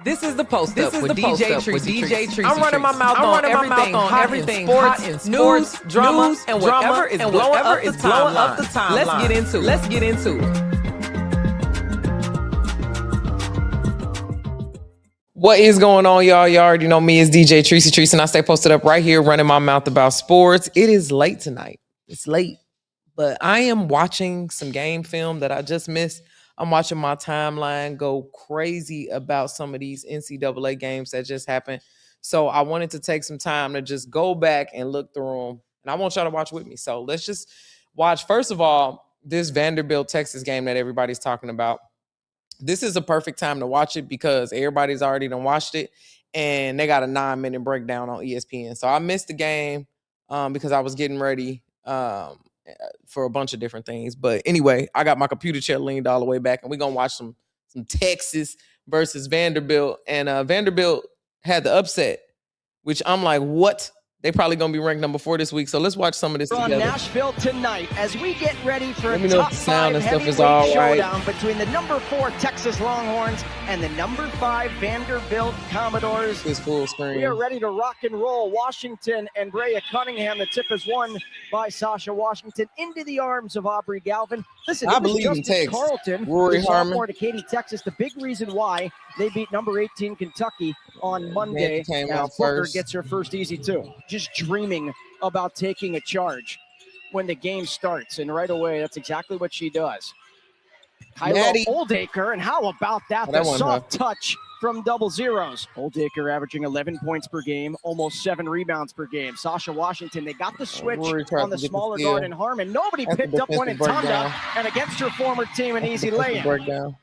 This is the post up with DJ Tracy. I'm running my mouth on everything hot in sports, news, drama, and whatever is blowing up the timeline. Let's get into it. What is going on, y'all? You already know me as DJ Tracy, and I stay posted up right here running my mouth about sports. It is late tonight. It's late, but I am watching some game film that I just missed. I'm watching my timeline go crazy about some of these NCAA games that just happened. So I wanted to take some time to just go back and look through them. And I want y'all to watch with me. So let's just watch, first of all, this Vanderbilt-Texas game that everybody's talking about. This is a perfect time to watch it because everybody's already done watched it. And they got a 9-minute breakdown on ESPN. So I missed the game because I was getting ready for a bunch of different things. But anyway, I got my computer chair leaned all the way back, and we're going to watch some Texas versus Vanderbilt. And Vanderbilt had the upset, which I'm like, what? They probably going to be ranked number 4 this week. So let's watch some of this together. On Nashville tonight as we get ready for a top sound 5 and stuff is heavyweight all right. showdown between the number 4 Texas Longhorns and the number 5 Vanderbilt Commodores. This full screen. We are ready to rock and roll. Washington and Brea Cunningham. The tip is won by Sasha Washington into the arms of Aubrey Galvin. Listen, I believe in Texas. Carlton, Rory Harmon. to Katy, Texas. The big reason why they beat number 18 Kentucky on Monday. Booker gets her first easy too. Just dreaming about taking a charge when the game starts, and right away, that's exactly what she does. Kyla Oldacre, and how about that? The soft touch from double zeros. Oldacre averaging 11 points per game, almost 7 rebounds per game. Sasha Washington, they got the switch on the smaller guard in Harmon. Nobody picked up one in Tunda, and against her former team, an easy lay-in.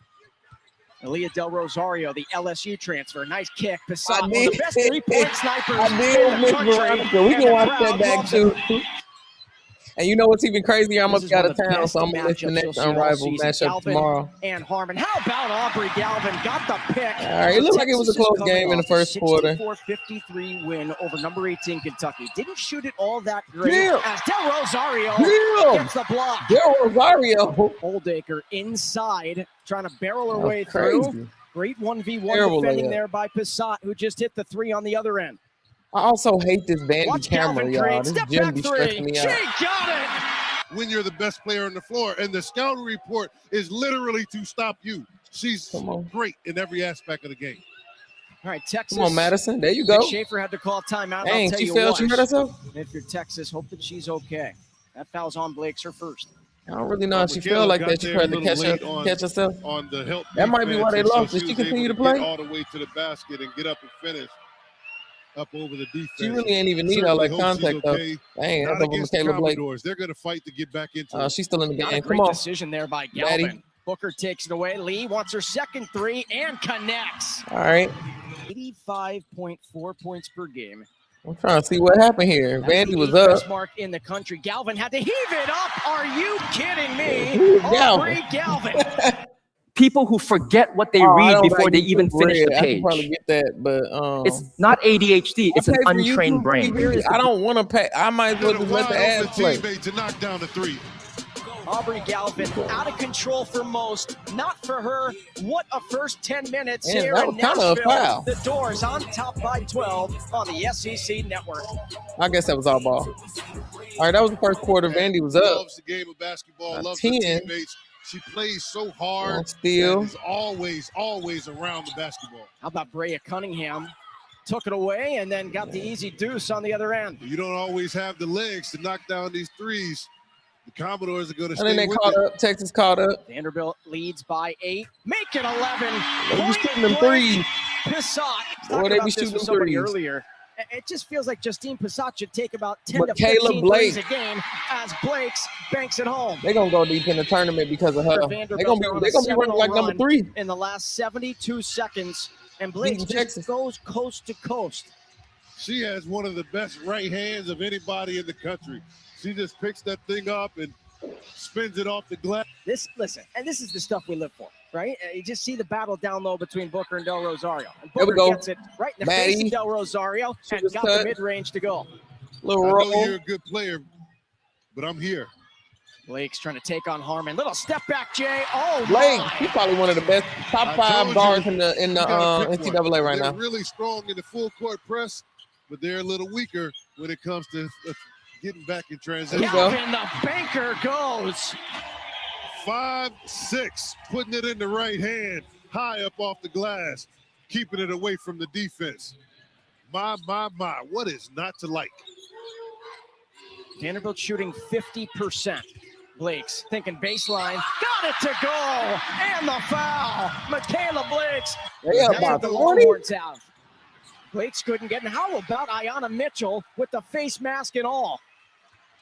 Aaliyah Del Rosario, the LSU transfer. Nice kick. Passat, one of the best three-point snipers in the country. We can watch that back, too. And you know what's even crazier? I'm up out of town, so I'm going to miss the next unrivaled matchup tomorrow. And Harmon. How about Aubrey Galvin? Got the pick. All right, it looked like it was a close game in the first quarter. 64-53 win over number 18 Kentucky. Didn't shoot it all that great. As Del Rosario gets the block. Del Rosario. Oldacre inside, trying to barrel her way through. Great 1v1 defending there by Passat, who just hit the 3 on the other end. I also hate this Vandy camera, y'all. This gym be stressing me out. She got it! When you're the best player on the floor, and the scouting report is literally to stop you. She's great in every aspect of the game. All right, Texas. Come on, Madison. There you go. Schaefer had to call timeout. Dang, she fell. She hurt herself? If you're Texas, hope that she's okay. That foul's on Blake's her first. I don't really know if she felt like that. She tried to catch herself. On the help that might be why they lost. Did she continue to play? All the way to the basket and get up and finish. Up over the defense. She really ain't even need all that contact, though. Dang, that's over Michaela Blake. They're going to fight to get back into it. She's still in the game. Come on. Decision there by Galvin. Booker takes it away. Lee wants her second 3 and connects. All right. 85.4 points per game. I'm trying to see what happened here. Vandy was up. Mark in the country. Galvin had to heave it up. Are you kidding me? Aubrey Galvin. People who forget what they read before they even finish the page. I can probably get that, but it's not ADHD. It's an untrained brain. I don't want to pay. I might as well just let the ad play. To knock down the 3. Aubrey Galvin out of control for most, not for her. What a first 10 minutes here in Nashville. The Doors on top by 12 on the SEC network. I guess that was our ball. All right, that was the first quarter. Vandy was up. Loves the game of basketball. Loves her teammates. She plays so hard. Still is always around the basketball. How about Brea Cunningham? Took it away and then got the easy deuce on the other end. You don't always have the legs to knock down these threes. The Commodores are going to stay with it. And then they caught up. Texas caught up. Vanderbilt leads by 8. Make it 11. They be shooting them threes. Passat. Or they be shooting them threes. Earlier. It just feels like Justine Passat should take about 10 to 15 threes a game as Blake's banks it home. They're going to go deep in the tournament because of her. They're going to be running like number 3. In the last 72 seconds, and Blake just goes coast to coast. She has one of the best right hands of anybody in the country. She just picks that thing up and spins it off the glass. Listen, and this is the stuff we live for, right? You just see the battle down low between Booker and Del Rosario. And Booker gets it right in the face of Del Rosario and got the mid-range to go. I know you're a good player, but I'm here. Blake's trying to take on Harmon. Little step back, Jay. Oh, Blake, my. he's probably one of the best top 5 guards in the NCAA right now. They're really strong in the full court press, but they're a little weaker when it comes to getting back in transition. Galvin, the banker goes. 5-6, putting it in the right hand, high up off the glass, keeping it away from the defense. My, what is not to like? Vanderbilt shooting 50%. Blake's thinking baseline, got it to go, and the foul. Michaela Blake's. Yeah, about the 40. Longhorns out. Blake's couldn't get in. How about Ayanna Mitchell with the face mask and all?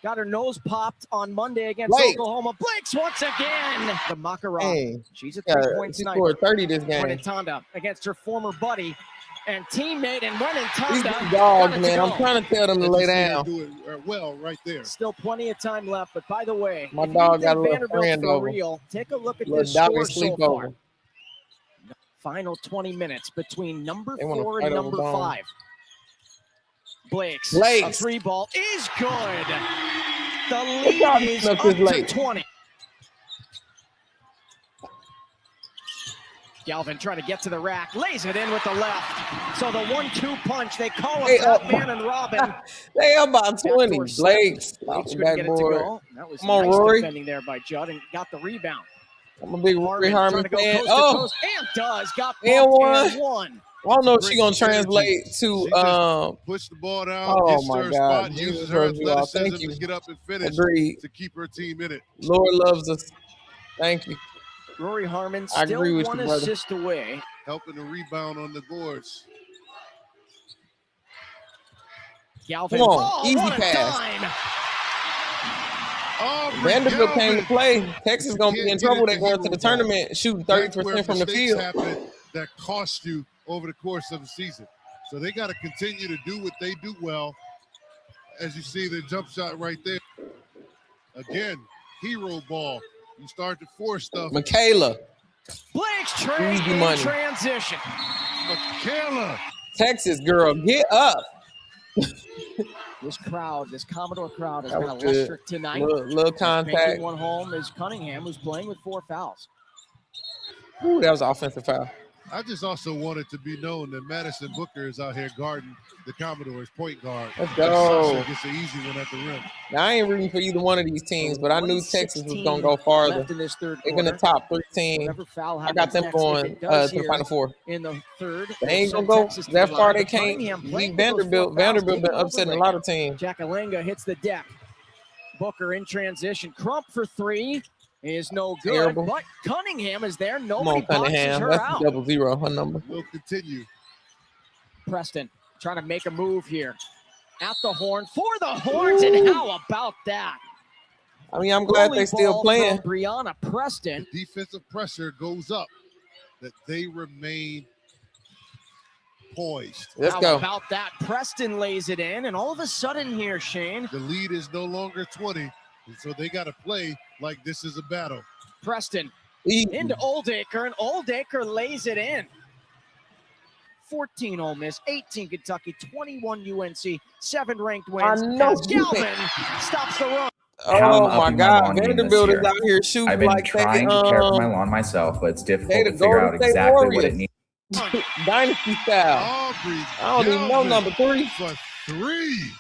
Got her nose popped on Monday against Oklahoma. Blake's once again. The Makarov. Hey, she's a 3-point she sniper. scored 30 this game. Brennan Tonda against her former buddy and teammate, and Brennan These Tonda. dogs, man. I'm trying to tell them to lay down. Do it well right there. Still plenty of time left, but by the way, My if dog you got a think little Vanderbilt's friend for over. real, take a look at Little this doggy score so sleepover. far. Final 20 minutes between number They wanna 4 fight and over number Bone. 5. Blake's a 3 ball is good. The lead is up to 20. Galvin trying to get to the rack, lays it in with the left. So the 1-2 punch, they call it Batman and Robin. They about 20. Blake's Blake's off the couldn't get it to backboard. go. That was Come on, nice Rory. defending there by Judd and got the rebound. I'm a big Rory Harmon Harmon trying to go fan. coast to coast, and does. Got And bumped and one. one. I don't know if she's gonna translate to push the ball down, oh gets my to her God. spot, Jesus uses her loves you all. athleticism Thank you. to get up and finish Agreed. to keep her team in it. Lord loves us. Thank you. Rory Harmon I still agree with one you, brother. assist away. Helping the rebound on the boards. Galvin. Come on, easy what a pass. dime. Vanderbilt came to play. Texas gonna be in trouble. They're going to the tournament shooting 30% from the field. That cost you over the course of the season. So they got to continue to do what they do well. As you see the jump shot right there. Again, hero ball. You start to force stuff. Michaela. Blake's trade Easy in money. transition. Michaela. Texas girl, get up. This crowd, this Commodore crowd has That been was good. electric tonight. Little contact. Banking one home is Cunningham, who's playing with 4 fouls. Ooh, that was an offensive foul. I just also wanted to be known that Madison Booker is out here guarding the Commodores point guard. Let's go. Sasha gets an easy one at the rim. Now, I ain't rooting for either one of these teams, but I knew Texas was going to go farther. Left in this third They've been the quarter. top 3 team. Whatever foul I got happens them next, if going it does to the here Final Four. in the third. They ain't send going to go Texas to that the far. line. They But can't Cunningham playing beat with those 4 Vanderbilt. fouls, Vanderbilt taking been over upsetting a right lot now. of teams. Jackalenga hits the deck. Booker in transition. Crump for 3 is no good. Terrible. But Cunningham is there. Come Nobody on, boxes Cunningham. her That's out. 000, her number. We'll continue. Preston trying to make a move here. At the horn for the Horns, and how about that? I mean, I'm glad Early they still ball playing. from Brianna Preston. Defensive pressure goes up, that they remain poised. Let's How go. about that? Preston lays it in, and all of a sudden here, Shane, The lead is no longer 20, and so they got to play like this is a battle. Preston Easy. into Oldacre, and Oldacre lays it in. 14 Ole Miss, 18 Kentucky, 21 UNC, 7 ranked wins. I know As you Galvin think- stops the run. Oh my upping my God, lawn game this Vanderbilt is year. out here shooting I've been like trying they to care for my lawn myself, but it's difficult they to the figure Golden out State exactly what Warriors. it needs. Dynasty style. Aubrey I don't even know Galvin number 3. for 3.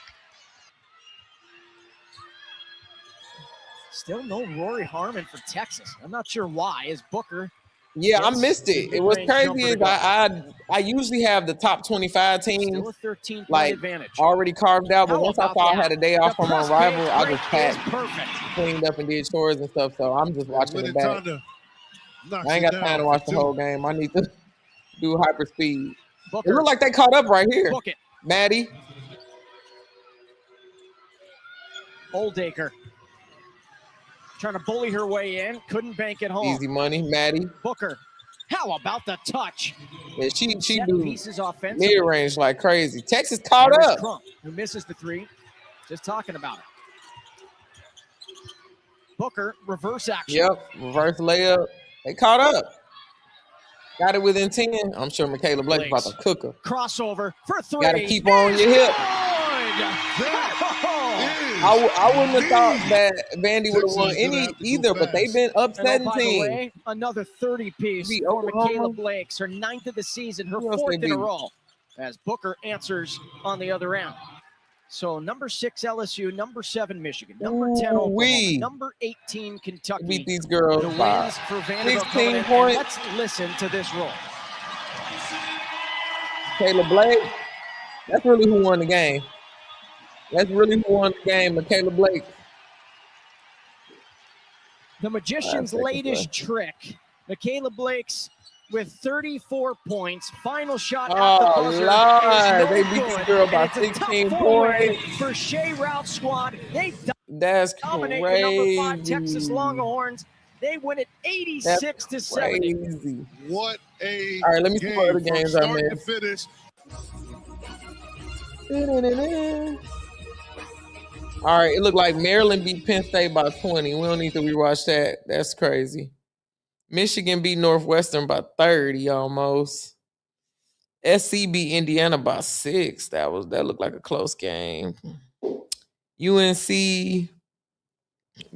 Still no Rory Harmon for Texas. I'm not sure why. Is Booker? Yeah, I Yes, missed it. It was mid-range crazy. jumper Is to go. I usually have the top 25 teams Still a 13-point like advantage. already carved out, but How once I about saw I that? had a day off The from my press rival, page I break just packed, is perfect. cleaned up, and did chores and stuff. So I'm just watching it back. I ain't got time to watch the whole game. I need to do hyper speed. It Booker, looked like they caught up right here. book it. Maddie. Oldacre trying to bully her way in. Couldn't bank it home. Easy money. Maddie. Booker. How about the touch? Yeah, she Set do pieces offensively. mid-range like crazy. Texas caught Here's up. Crump, who misses the 3. Just talking about it. Booker, reverse action. Yep. Reverse layup. They caught up. Got it within 10. I'm sure Michaela Blake's about to cook her. Crossover for 3. Gotta keep on your hip. Good! I wouldn't have thought that Vandy would have won any either, but they've been upsetting by the teams. way, another 30-piece Beat for Oklahoma. Michaela Blakes, her 9th of the season, her Who else 4th they in a beat? row, as Booker answers on the other end. So number 6 LSU, number 7 Michigan, number 10 Oklahoma, number 18 Kentucky. Beat these girls The by wins for Vanderbilt 16 points. Let's listen to this roll. Michaela Blake. That's really who won the game. Michaela Blake. The magician's latest trick. Michaela Blake's with 34 points. Final shot at the buzzer. Lord. They beat this girl by 16 points. For Shea Route squad, they That's dominate crazy. the number 5 Texas Longhorns. They win it 86-70. What a All right, let me see game what other from games are, start man. to finish. All right, it looked like Maryland beat Penn State by 20. We don't need to rewatch that. That's crazy. Michigan beat Northwestern by 30 almost. SC beat Indiana by 6. That looked like a close game. UNC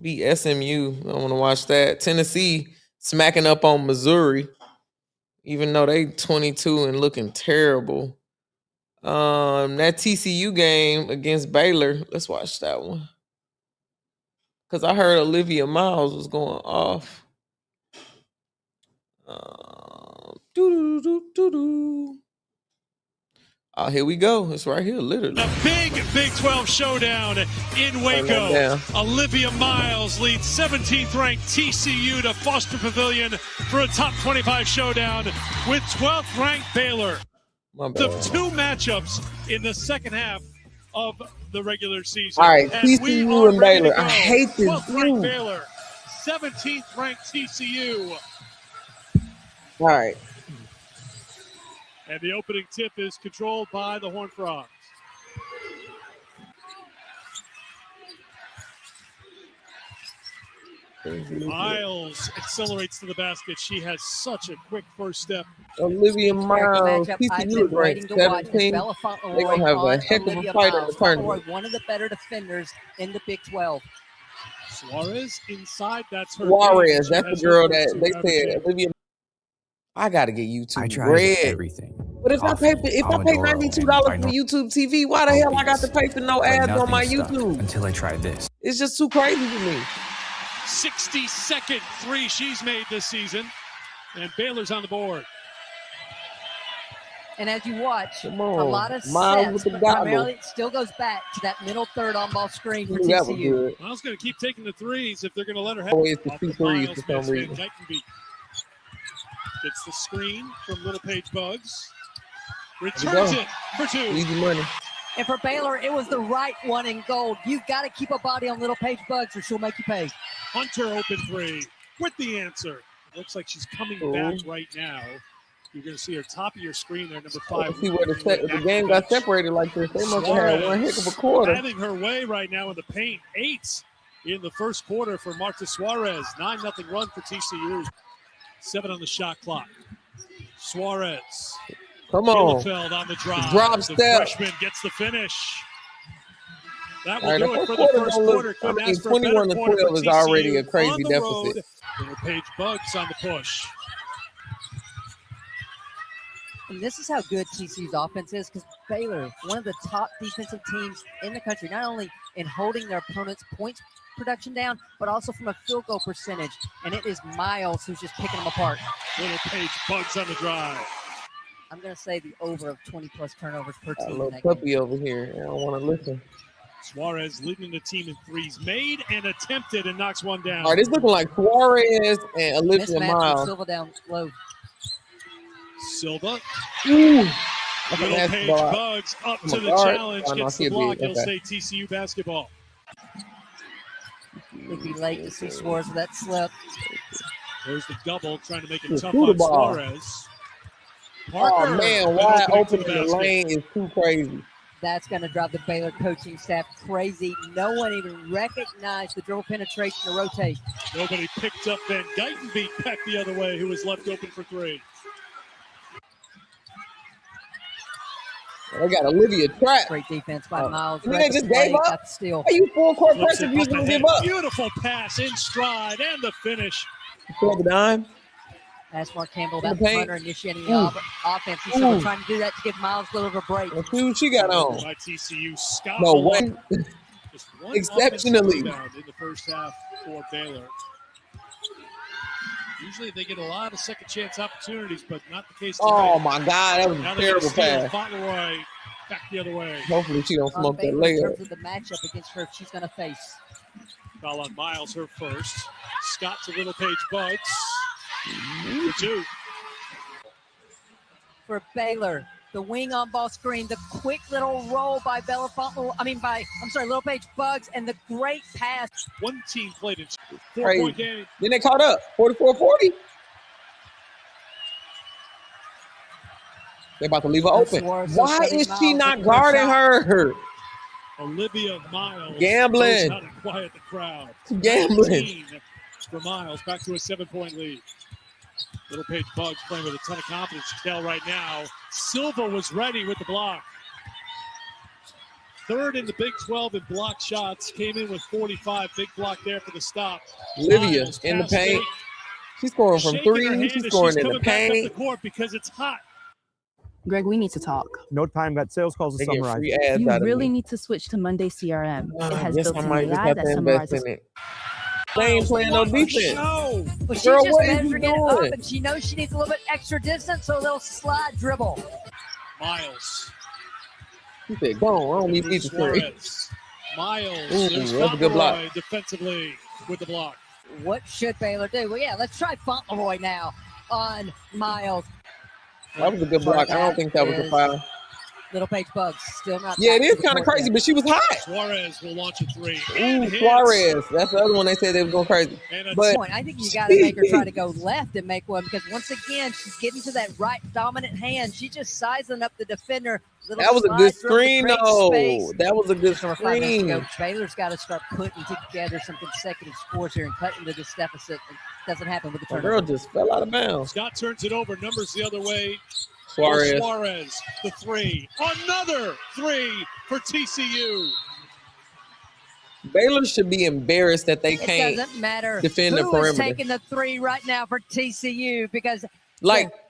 beat SMU. I want to watch that. Tennessee smacking up on Missouri, even though they 22 and looking terrible. That TCU game against Baylor. Let's watch that one. Because I heard Olivia Miles was going off. Oh, here we go. It's right here, literally. A big Big 12 showdown in Waco. Olivia Miles leads 17th ranked TCU to Foster Pavilion for a top 25 showdown with 12th ranked Baylor. The 2 matchups in the second half of the regular season. All right, and TCU and Baylor. I hate this 12th ranked Baylor, 17th ranked TCU. All right. And the opening tip is controlled by the Horned Frogs. Miles accelerates to the basket. She has such a quick first step. Olivia Miles, TCU is ranked 17. They're going to have a heck of a fight in the tournament. One of the better defenders in the Big 12. Suarez inside. That's her. Suarez, that's the girl that they said. Olivia. I got to get YouTube. I tried bread. everything. But if I pay $92 for YouTube TV, why the hell I got to pay for no ads on my YouTube? Until I tried this. It's just too crazy to me. 62nd 3 she's made this season, and Baylor's on the board. And as you watch, a on. lot of Miles sets, with the but gobble. primarily it still goes back to that middle third on-ball screen for Ooh, that was TCU. good. Miles going to keep taking the threes if they're going to let her have Always the off 2 the threes Miles for some miss. reason. Gets the screen from Little Page Bugs. Returns it for 2. Easy money. And for Baylor, it was the right one in gold. You've got to keep a body on Little Page Bugs or she'll make you pay. Hunter open 3 with the answer. It looks like she's coming back right now. You're going to see her top of your screen there, number 5. See where the game got separated like this. They must have had one heck of a quarter. Having her way right now in the paint. 8 in the first quarter for Marta Suarez. 9-0 run for TCU. 7 on the shot clock. Suarez. Come on. Bielefeld on the drive. Drop the step. freshman gets the finish. That will All right, do it for the first quarter. I mean, Ask for a better 21 to quarter 12 for is already TCU a crazy on the deficit. road. Little Page Bugs on the push. And this is how good TCU's offense is because Baylor, one of the top defensive teams in the country, not only in holding their opponent's points production down, but also from a field goal percentage. And it is Miles who's just picking them apart. Little Page Bugs on the drive. I'm going to say the over of 20-plus turnovers per A team. little puppy over here. I don't want to listen. Suarez leading the team in threes. Made and attempted and knocks one down. All right, it's looking like Suarez and Olivia Miles. Silva down low. Silva. Ooh. Little Page Bugs up to the challenge. Gets the block. He'll say TCU basketball. It'd be late to see Suarez with that slip. There's the double, trying to make it tough on Suarez. Oh, man, wide open in the lane is too crazy. That's going to drive the Baylor coaching staff crazy. No one even recognized the dribble penetration to rotate. Nobody picked up Van Guyton beat Peck the other way, who was left open for 3. They got Olivia trapped. Great defense by Miles. They just gave up. Got the steal. Are you full court press if you don't give up? Beautiful pass in stride and the finish. For the dime. That's Mark Campbell, that punter initiating the offense. He's still trying to do that to give Miles a little bit of a break. Let's see what she got on. By TCU, Scott. No way. Exceptionally. In the first half for Baylor. Usually they get a lot of second chance opportunities, but not the case tonight. Oh my God, that was a terrible pass. Fauntleroy back the other way. Hopefully she don't smoke that In layup. terms of the matchup against her, she's going to face. Foul on Miles, her first. Scott to Little Page Bugs. For two. For Baylor, the wing on ball screen, the quick little roll by Little Page Bugs, and the great pass. One team played in 4-point game. Then they caught up, 44-40. They're about to leave her open. Why is she not guarding her? Olivia Miles. Gambling. Knows how to quiet the crowd. Gambling. For Miles, back to a 7-point lead. Little Page Bugs playing with a ton of confidence. Tell right now, Silva was ready with the block. Third in the Big 12 in block shots. Came in with 45. Big block there for the stop. Olivia Miles in the paint. fake. She's scoring from three. She's scoring in the Back up paint. the court because it's hot. Greg, we need to talk. No time got sales calls to summarize. You really need to switch to Monday CRM. It has built-in AI that summarizes. They ain't playing no defense. Well, she's Girl, just what is measuring you it up, doing? and she knows she needs a little bit extra distance, so they'll slide dribble. Miles. He said, go on, I don't need these three. Suarez. Miles. Ooh, There's that's a good block. Fauntleroy defensively with the block. What should Baylor do? Well, yeah, let's try Fauntleroy now on Miles. That was a good block. I don't think that was a foul. Little Page Bugs still not. Yeah, it is kind of crazy, but she was hot. Suarez will launch a three. Ooh, Suarez. That's the other one they said they was going crazy. But I think you got to make her try to go left and make one, because once again, she's getting to that right dominant hand. She's just sizing up the defender. That was a good screen, though. That was a good screen. Baylor's got to start putting together some consecutive scores here and cut into this deficit. It doesn't happen with the turnover. Girl just fell out of bounds. Scott turns it over. Numbers the other way. Suarez. Suarez, the three. Another three for TCU. Baylor should be embarrassed that they can't doesn't matter defend the who perimeter. is taking the three right now for TCU, because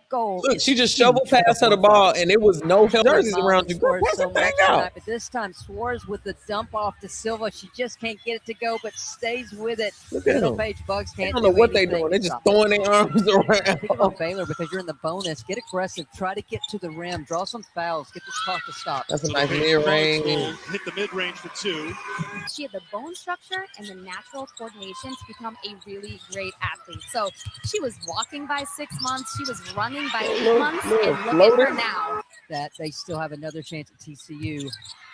goal. Look, she just shoveled past her the ball, and it was no jerseys around you. Girl, pass the thing out. But this time, Suarez with the dump off to Silva. She just can't get it to go, but stays with it. Look at Little them. Page Bugs can't I don't know what they're anything doing. They're just stop throwing their arms around. Think about Baylor, because you're in the bonus. Get aggressive. Try to get to the rim. Draw some fouls. Get this clock to stop. That's a nice mid-range. Hit the mid-range for two. She had the bone structure and the natural coordination to become a really great athlete. So she was walking by 6 months. She was running by 8 months. And look at her now. That they still have another chance at TCU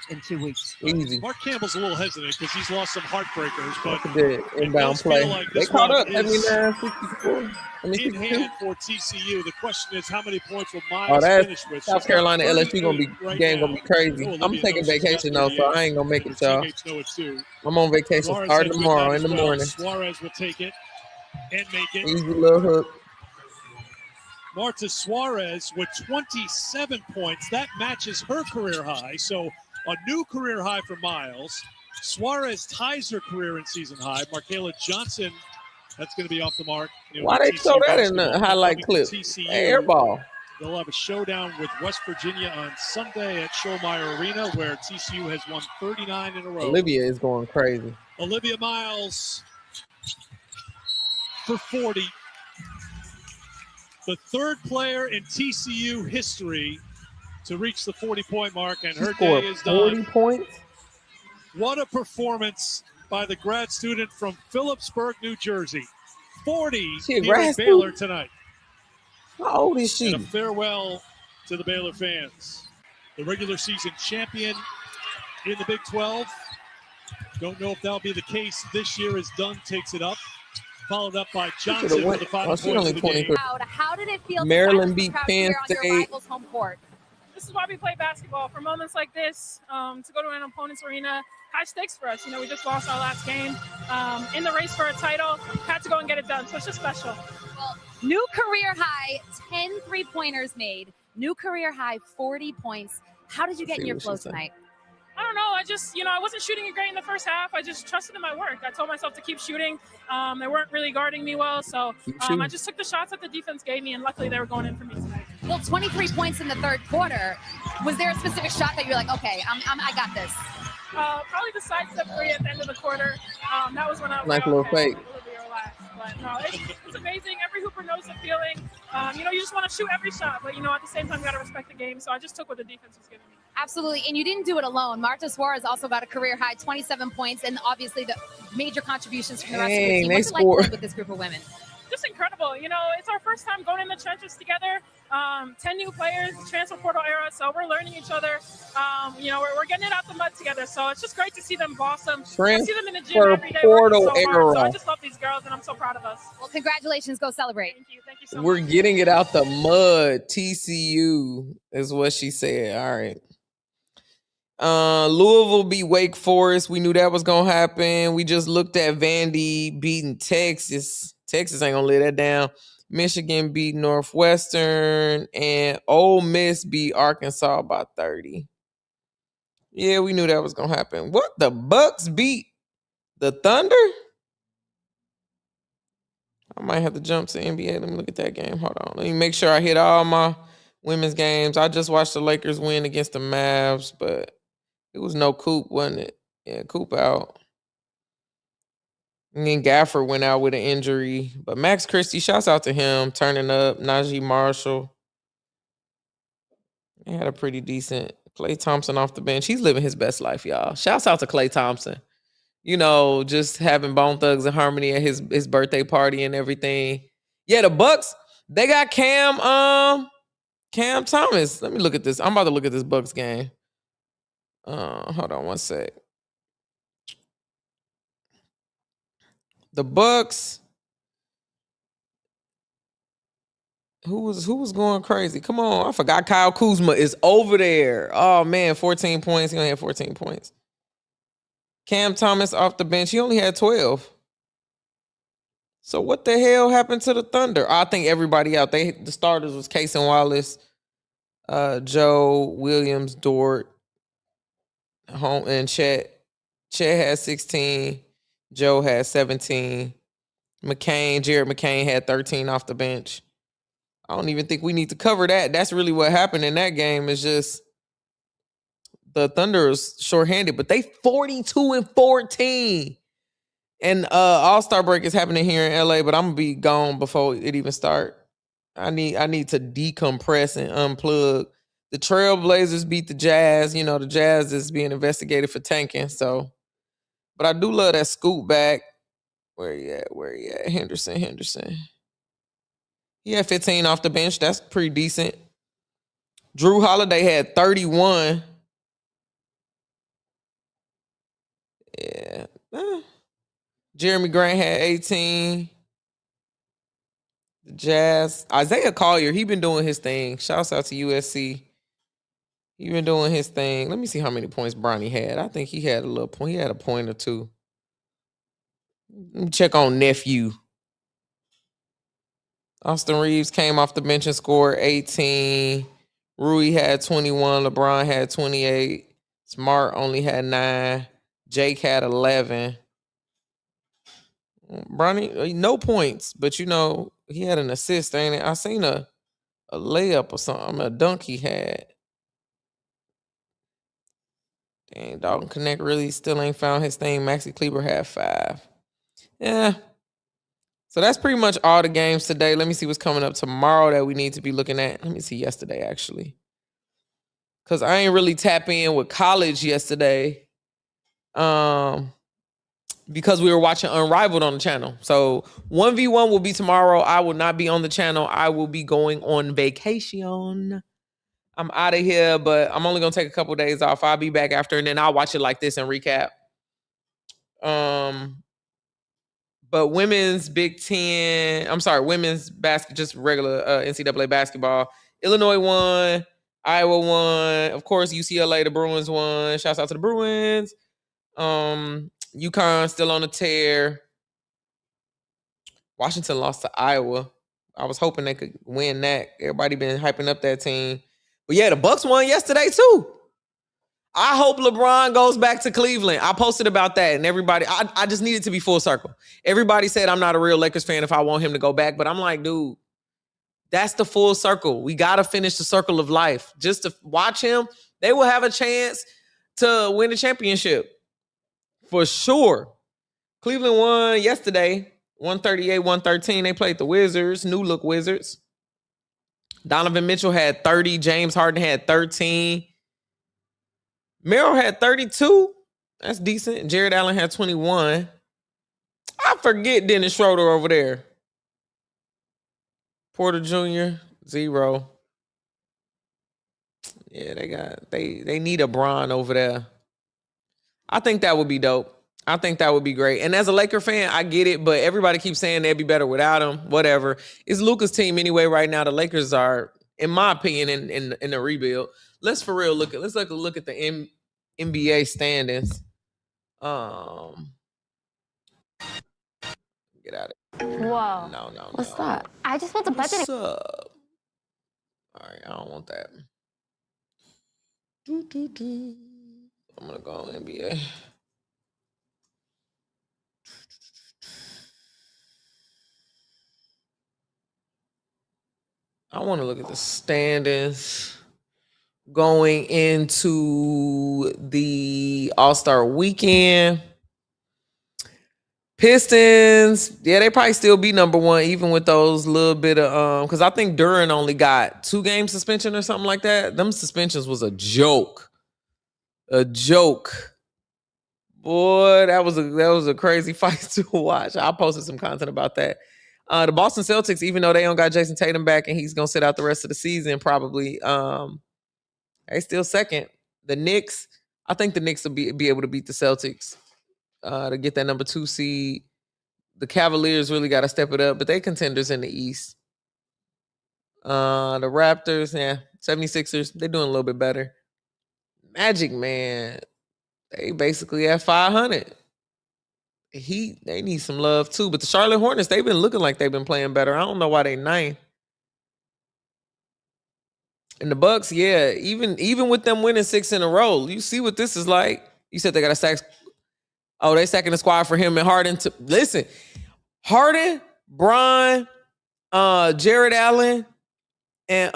in 2 weeks. Easy. Mark Campbell's a little hesitant because he's lost some heartbreakers, but Good inbound play. Like they caught up 79-64. In hand for TCU. The question is, how many points will Miles that's finish with? South Carolina LSU gonna be crazy. I'm taking vacation though, so I ain't gonna make it, y'all. I'm on vacation starting tomorrow in the morning. Suarez will take it and make it. Easy little hook. Marta Suarez with 27 points. That matches her career high. So a new career high for Miles. Suarez ties her career in season high. Markayla Johnson, that's going to be off the mark. Why they show that in the highlight clip? Airball. They'll have a showdown with West Virginia on Sunday at Schollmeyer Arena, where TCU has won 39 in a row. Olivia is going crazy. Olivia Miles for 40. The third player in TCU history to reach the 40-point mark, and her day is done. 40 points? What a performance by the grad student from Phillipsburg, New Jersey. 40 here at Baylor tonight. How old is she? And a farewell to the Baylor fans. The regular season champion in the Big 12. Don't know if that'll be the case this year as Dunn takes it up. Followed up by Johnson for the 5 points of the game. How did it feel Maryland to beat crowd Penn here on your State. rival's home court? This is why we play basketball. For moments like this, to go to an opponent's arena, high stakes for us. You know, we just lost our last game. In the race for a title, had to go and get it done. So it's just special. Well, new career high, 10 three-pointers made. New career high, 40 points. How did you get in your flow tonight? I don't know. I just, I wasn't shooting it great in the first half. I just trusted in my work. I told myself to keep shooting. They weren't really guarding me well, so I just took the shots that the defense gave me, and luckily they were going in for me tonight. Well, 23 points in the third quarter. Was there a specific shot that you were like, okay, I got this? Probably the sidestep three at the end of the quarter. That was when I was like a little fake. Relaxed. But no, it's amazing. Every hooper knows the feeling. You just want to shoot every shot, but at the same time, you got to respect the game. So I just took what the defense was giving me. Absolutely, and you didn't do it alone. Marta Suarez also got a career high 27 points, and obviously the major contributions from the rest of the team. What's it like playing with this group of women? Just incredible. It's our first time going in the trenches together. 10 new players, transfer portal era, so we're learning each other. We're getting it out the mud together, so it's just great to see them blossom. I see them in the gym every day working so hard, so I just love these girls, and I'm so proud of us. Well, congratulations. Go celebrate. Thank you so much. We're getting it out the mud. TCU is what she said. All right. Louisville beat Wake Forest. We knew that was going to happen. We just looked at Vandy beating Texas. Texas ain't going to lay that down. Michigan beat Northwestern, and Ole Miss beat Arkansas by 30. Yeah, we knew that was going to happen. What? The Bucks beat the Thunder? I might have to jump to NBA. Let me look at that game. Hold on. Let me make sure I hit all my women's games. I just watched the Lakers win against the Mavs, but it was no Coop, wasn't it? Yeah, Coop out. And then Gafford went out with an injury. But Max Christie, shouts out to him, turning up. Najee Marshall. He had a pretty decent. Klay Thompson off the bench. He's living his best life, y'all. Shouts out to Klay Thompson. Just having Bone Thugs and Harmony at his birthday party and everything. Yeah, the Bucks, they got Cam Thomas. Let me look at this. I'm about to look at this Bucks game. Hold on one sec. The Bucks. Who was going crazy? Come on. I forgot Kyle Kuzma is over there. Oh, man, 14 points. He only had 14 points. Cam Thomas off the bench. He only had 12. So what the hell happened to the Thunder? I think everybody out. The starters was Casey Wallace, Joe, Williams, Dort, and Chet. Chet had 16. Joe had 17. Jared McCain had 13 off the bench. I don't even think we need to cover that. That's really what happened in that game. Is just the Thunder is shorthanded, but they 42-14. And All-Star break is happening here in LA, but I'm gonna be gone before it even start. I need to decompress and unplug. The Trailblazers beat the Jazz. The Jazz is being investigated for tanking. So, but I do love that scoop back. Where he at? Henderson. He had 15 off the bench. That's pretty decent. Drew Holiday had 31. Yeah. Jeremy Grant had 18. The Jazz. Isaiah Collier, he been doing his thing. Shouts out to USC. He been doing his thing. Let me see how many points Bronny had. I think he had a little point. He had a point or two. Let me check on nephew. Austin Reeves came off the bench and scored 18. Rui had 21. LeBron had 28. Smart only had 9. Jake had 11. Bronny, no points, but he had an assist, ain't it? I seen a layup or something, a dunk he had. Dang, Dalton Connect really still ain't found his thing. Maxi Kleber had 5. Yeah. So that's pretty much all the games today. Let me see what's coming up tomorrow that we need to be looking at. Let me see yesterday, actually. Because I ain't really tap in with college yesterday. Because we were watching Unrivaled on the channel. So 1v1 will be tomorrow. I will not be on the channel. I will be going on vacation. I'm out of here, but I'm only going to take a couple of days off. I'll be back after, and then I'll watch it like this and recap. But women's Big Ten, women's just regular NCAA basketball. Illinois won. Iowa won. Of course, UCLA, the Bruins won. Shouts out to the Bruins. UConn still on the tear. Washington lost to Iowa. I was hoping they could win that. Everybody been hyping up that team. But yeah, the Bucks won yesterday too. I hope LeBron goes back to Cleveland. I posted about that, and everybody, I just need it to be full circle. Everybody said I'm not a real Lakers fan if I want him to go back, but I'm like, dude, that's the full circle. We got to finish the circle of life. Just to watch him, they will have a chance to win the championship for sure. Cleveland won yesterday, 138-113. They played the Wizards, new look Wizards. Donovan Mitchell had 30. James Harden had 13. Merrill had 32. That's decent. Jared Allen had 21. I forget Dennis Schroeder over there. Porter Jr., 0. Yeah, they need a Bron over there. I think that would be dope. I think that would be great. And as a Laker fan, I get it, but everybody keeps saying they'd be better without him. Whatever. It's Luka's team anyway right now. The Lakers are, in my opinion, in the rebuild. Let's for real look at the NBA standings. Get out of here. Whoa. No. What's that? I just want the button. What's up? All right, I don't want that. I'm gonna go on NBA. I want to look at the standings going into the All-Star weekend. Pistons, yeah, they probably still be number one, even with those little bit of because I think Duran only got 2-game suspension or something like that. Them suspensions was a joke. A joke. Boy, that was a crazy fight to watch. I posted some content about that. The Boston Celtics, even though they don't got Jason Tatum back and he's gonna sit out the rest of the season, probably they still second. The Knicks, I think the Knicks will be able to beat the Celtics to get that number 2 seed. The Cavaliers really got to step it up, but they contenders in the East. The Raptors, 76ers, they're doing a little bit better. Magic, man, they basically at 500. They need some love too, but the Charlotte Hornets, they've been looking like they've been playing better. I don't know why they 9th. And the Bucks, yeah, even with them winning 6 in a row, you see what this is like. You said they got a sack. Oh, they stacking the squad for him and Harden. Listen, Harden, Bron, Jared Allen, and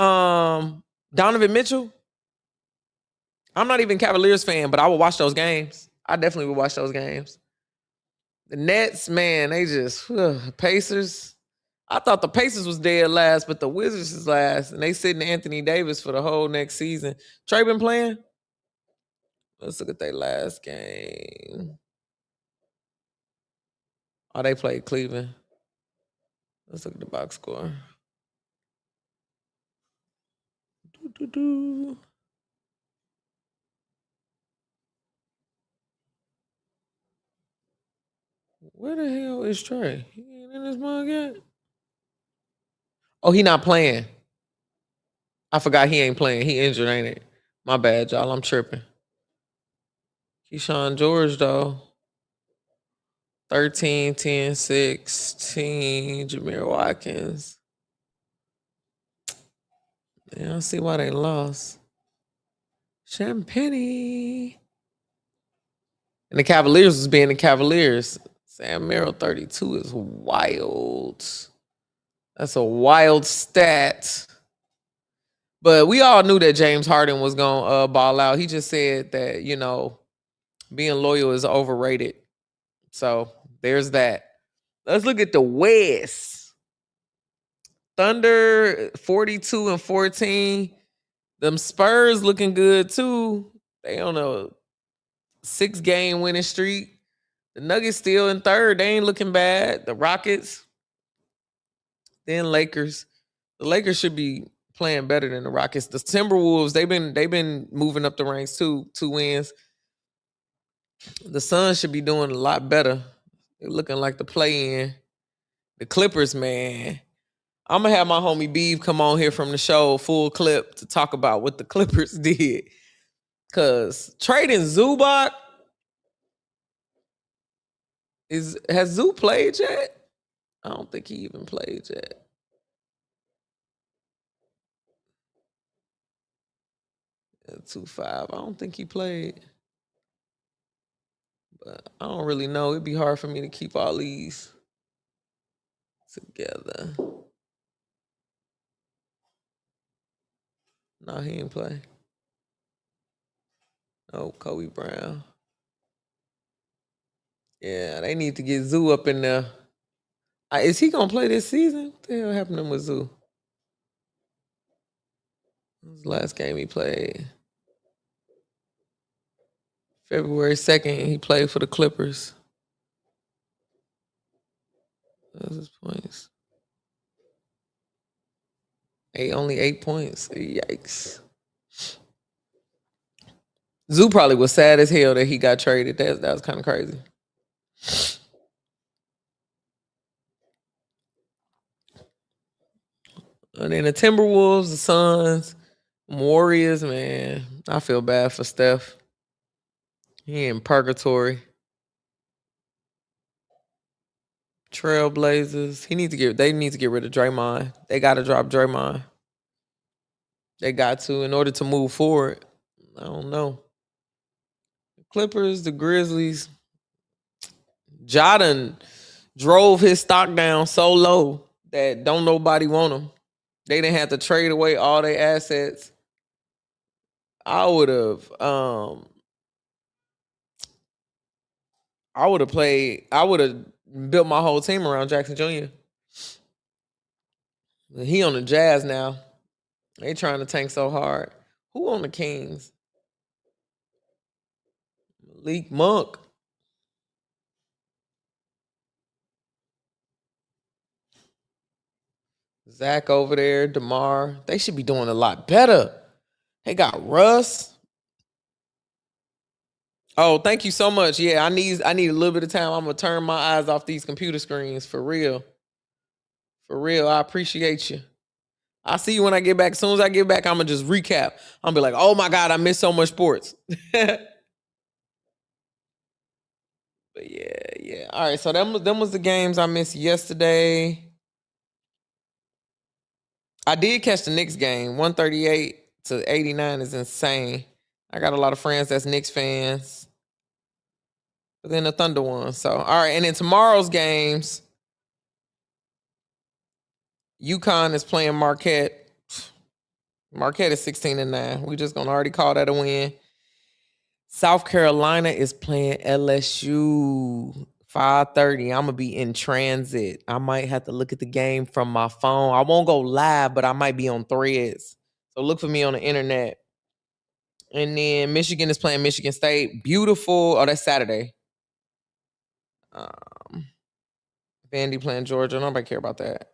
Donovan Mitchell. I'm not even a Cavaliers fan, but I will watch those games. I definitely will watch those games. The Nets, man, they just Pacers. I thought the Pacers was dead last, but the Wizards is last, and they sitting Anthony Davis for the whole next season. Trey been playing? Let's look at their last game. Oh, they played Cleveland. Let's look at the box score. Where the hell is Trey? He ain't in this mug yet? Oh, he not playing. I forgot he ain't playing. He injured, ain't it? My bad, y'all. I'm tripping. Keyshawn George, though. 13, 10, 16. Jameer Watkins. Yeah, I don't see why they lost. Champagne. And the Cavaliers was being the Cavaliers. Sam Merrill 32 is wild. That's a wild stat. But we all knew that James Harden was going to ball out. He just said that, being loyal is overrated. So there's that. Let's look at the West. Thunder 42-14. Them Spurs looking good too. They on a 6-game winning streak. The Nuggets still in third. They ain't looking bad. The Rockets. Then Lakers. The Lakers should be playing better than the Rockets. The Timberwolves, they've been moving up the ranks too. 2 wins. The Suns should be doing a lot better. They're looking like the play-in. The Clippers, man. I'm going to have my homie Beeve come on here from the show, full clip, to talk about what the Clippers did. Because trading Zubac, has Zoo played yet? I don't think he even played yet. 2-5. I don't think he played. But I don't really know. It'd be hard for me to keep all these together. No, he didn't play. No, Kobe Brown. Yeah, they need to get Zoo up in there. Is he going to play this season? What the hell happened with Zoo? What was the last game he played? February 2nd, he played for the Clippers. What was his points? Only 8 points. Yikes. Zoo probably was sad as hell that he got traded. That was kind of crazy. And then the Timberwolves, the Suns, Warriors, man. I feel bad for Steph. He in purgatory. Trailblazers. They need to get rid of Draymond. They gotta drop Draymond. They got to in order to move forward. I don't know. The Clippers, the Grizzlies. Jordan drove his stock down so low that don't nobody want him. They didn't have to trade away all their assets. I would have built my whole team around Jackson Jr. He on the Jazz now. They trying to tank so hard. Who on the Kings? Malik Monk. Zach over there, DeMar. They should be doing a lot better. They got Russ. Oh, thank you so much. Yeah, I need a little bit of time. I'm gonna turn my eyes off these computer screens for real. For real, I appreciate you. I'll see you when I get back. As soon as I get back, I'm gonna just recap. I'm gonna be like, oh my God, I missed so much sports. But yeah. All right, so them was the games I missed yesterday. I did catch the Knicks game. 138-89 is insane. I got a lot of friends that's Knicks fans. But then the Thunder won. So, all right. And then tomorrow's games, UConn is playing Marquette. Marquette is 16-9. We just going to already call that a win. South Carolina is playing LSU. 5:30. I'm going to be in transit. I might have to look at the game from my phone. I won't go live, but I might be on Threads. So look for me on the internet. And then Michigan is playing Michigan State. Beautiful. Oh, that's Saturday. Vandy playing Georgia. Nobody care about that.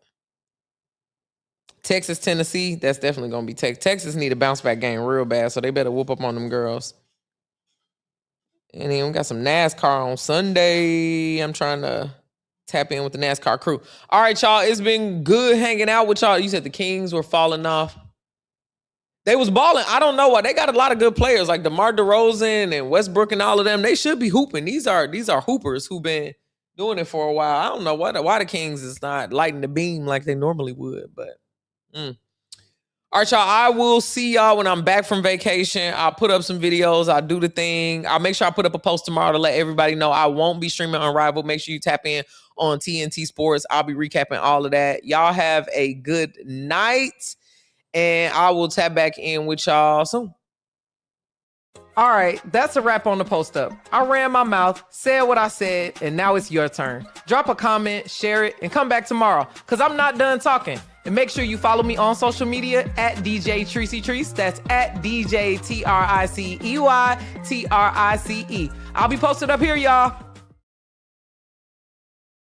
Texas, Tennessee. That's definitely going to be Texas need a bounce back game real bad, so they better whoop up on them girls. And then we got some NASCAR on Sunday. I'm trying to tap in with the NASCAR crew. All right, y'all. It's been good hanging out with y'all. You said the Kings were falling off. They was balling. I don't know why. They got a lot of good players like DeMar DeRozan and Westbrook and all of them. They should be hooping. These are hoopers who've been doing it for a while. I don't know why the Kings is not lighting the beam like they normally would, but All right, y'all. I will see y'all when I'm back from vacation. I'll put up some videos. I'll do the thing. I'll make sure I put up a post tomorrow to let everybody know I won't be streaming Unrivaled. Make sure you tap in on TNT Sports. I'll be recapping all of that. Y'all have a good night, and I will tap back in with y'all soon. All right, that's a wrap on the post up. I ran my mouth, said what I said, and now it's your turn. Drop a comment, share it, and come back tomorrow, because I'm not done talking. And make sure you follow me on social media at DJ Treacy Treece. That's at DJ TRICEY TRICE. I'll be posted up here, y'all.